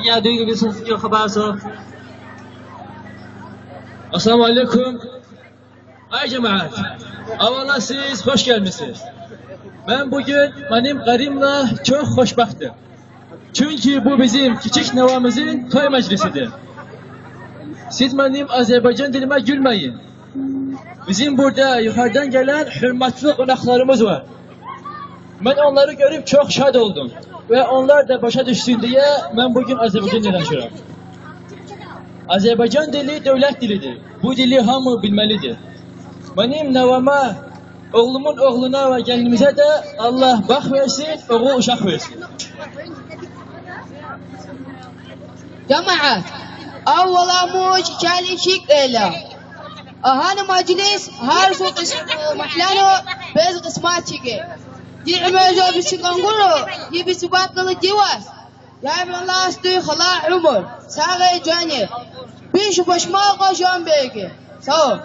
Ya duyguyorsunuz ki haberso. Assalamu alaikum. Ay cemaat. Avvela siz hoş gelmişsiniz. Ben bugün benim karımla çok hoşbahtım. Çünkü bu bizim küçük nevamızın toy meclisidir. Siz benim Azerbaycan dilime gülmeyin. Bizim burada yukarıdan gelen hürmetli konaklarımız var. Ben onları görüp çok şad oldum. Ve onlar da başa düşsün diye ben bugün Azerbaycan dilini açıyorum. Azerbaycan dili devlet dilidir. Bu dili hamı bilmelidir. Benim nevama, oğlumun oğluna ve gelinimize de Allah bak versin, oğul uşak versin. Cemaat, avvala muç çelişik eyle. Ahan meclis her su mahlano bez kısmat çeki. Di'mezo bisikangulu, di bisubaklı divas. Ya ben lastı hala umur, sağa cani. Bir başma koşan belki. Sağ ol.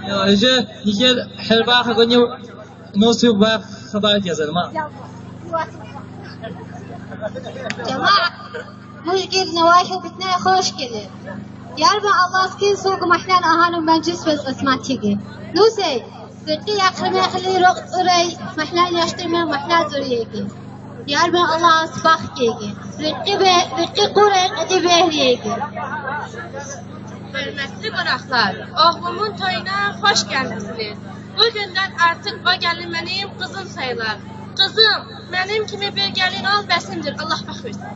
Ya niye her vakit gönye nasıl bak haber yazarım ha? جماعة مشكل نواحي بتنا خوش كده ياربا الله سكين سوق محلان أهانو مجلس بس اسمع تيجي نوسي بقي أقرب خلي رقط أري محلان يشتري من محلان زوريكي ياربا الله أصبح كيجي بقي قرى قدي بهريكي Hürmetli qonaqlar, oğlumun toyuna xoş gəlmisiniz. Bugündən artıq o gəlin mənim qızım sayılar. Qızım, mənim kimi bir gəlin al bəsindir. Allah bax versin.